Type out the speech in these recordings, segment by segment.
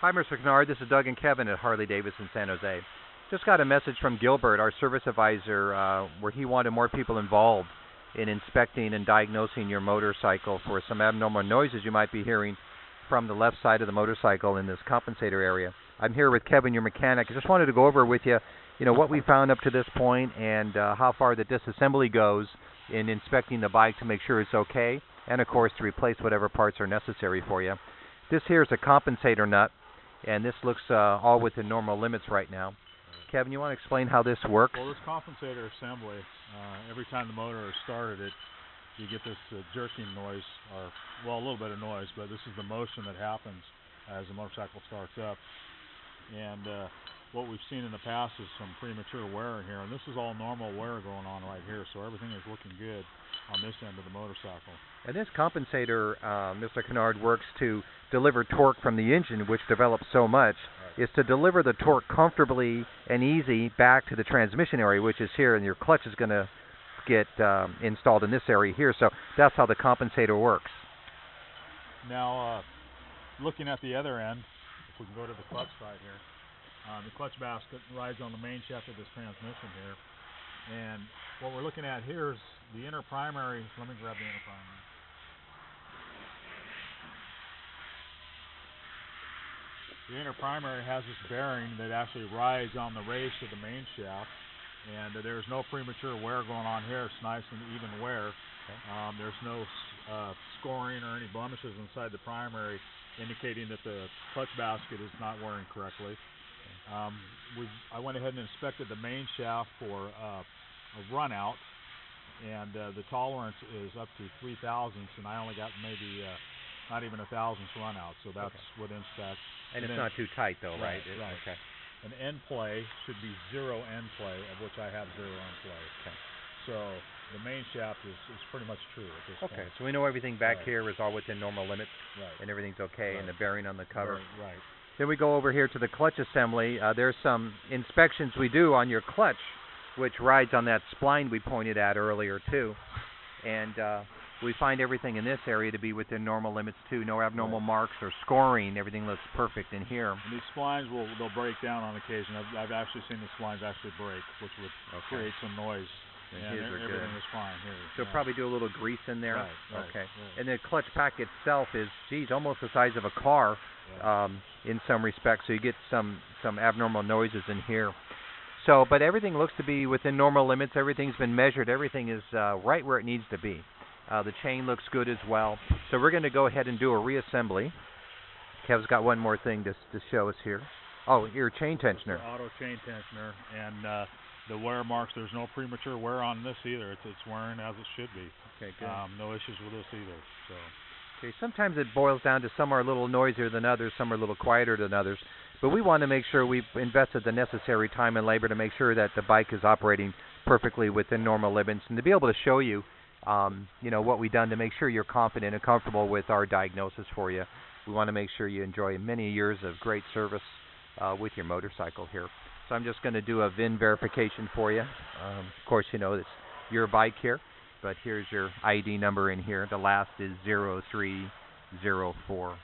Hi, Mr. Kennard. This is Doug and Kevin at Harley-Davidson, San Jose. Just got a message from Gilbert, our service advisor, where he wanted more people involved in inspecting and diagnosing your motorcycle for some abnormal noises you might be hearing from the left side of the motorcycle in this compensator area. I'm here with Kevin, your mechanic. I just wanted to go over with you, what we found up to this point and how far the disassembly goes in inspecting the bike to make sure it's okay, and of course to replace whatever parts are necessary for you. This here is a compensator nut, and this looks all within normal limits right now. Kevin, you want to explain how this works? Well, this compensator assembly, every time the motor is started, you get this jerking noise, or, well, a little bit of noise, but this is the motion that happens as the motorcycle starts up. And what we've seen in the past is some premature wear in here, and this is all normal wear going on right here, so everything is looking good on this end of the motorcycle. And this compensator, Mr. Kennard, works to deliver torque from the engine, which develops so much, is to deliver the torque comfortably and easy back to the transmission area, which is here, and your clutch is going to get installed in this area here. So that's how the compensator works. Now, looking at the other end, if we can go to the clutch side here, the clutch basket rides on the main shaft of this transmission here. And what we're looking at here is the inner primary. Let me grab the inner primary. The inner primary has this bearing that actually rides on the race of the main shaft, and there's no premature wear going on here. It's nice and even wear. Okay. There's no scoring or any blemishes inside the primary, indicating that the clutch basket is not wearing correctly. I went ahead and inspected the main shaft for a run out, and the tolerance is up to 3 thousandths, and I only got maybe not even a thousandths run out, so that's within spec. And it's not too tight though, right? Right. Okay. An end play should be 0 end play, of which I have 0 end play. Okay. So the main shaft is pretty much true at this point. Okay, so we know everything back here is all within normal limits, and everything's okay, and the bearing on the cover. Right. Then we go over here to the clutch assembly. There's some inspections we do on your clutch, which rides on that spline we pointed at earlier too. And we find everything in this area to be within normal limits too. No abnormal marks or scoring. Everything looks perfect in here. And these splines they'll break down on occasion. I've actually seen the splines actually break, which would create some noise. And everything is fine here. So probably do a little grease in there. Right. Okay. And the clutch pack itself is, almost the size of a car in some respects. So you get some abnormal noises in here. So, but everything looks to be within normal limits. Everything's been measured. Everything is right where it needs to be. The chain looks good as well. So we're going to go ahead and do a reassembly. Kev's got one more thing to show us here. Oh, your chain tensioner. Auto chain tensioner, and the wear marks. There's no premature wear on this either. It's wearing as it should be. Okay, good. No issues with this either. So. Okay, sometimes it boils down to some are a little noisier than others, some are a little quieter than others. But we want to make sure we've invested the necessary time and labor to make sure that the bike is operating perfectly within normal limits, and to be able to show you, what we've done to make sure you're confident and comfortable with our diagnosis for you. We want to make sure you enjoy many years of great service with your motorcycle here. So I'm just going to do a VIN verification for you. Of course, it's your bike here, but here's your ID number in here. The last is 0304.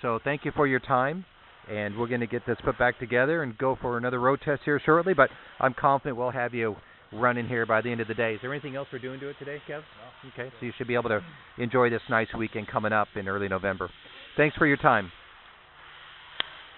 So thank you for your time, and we're going to get this put back together and go for another road test here shortly, but I'm confident we'll have you running here by the end of the day. Is there anything else we're doing to it today, Kev? No. Okay, so you should be able to enjoy this nice weekend coming up in early November. Thanks for your time.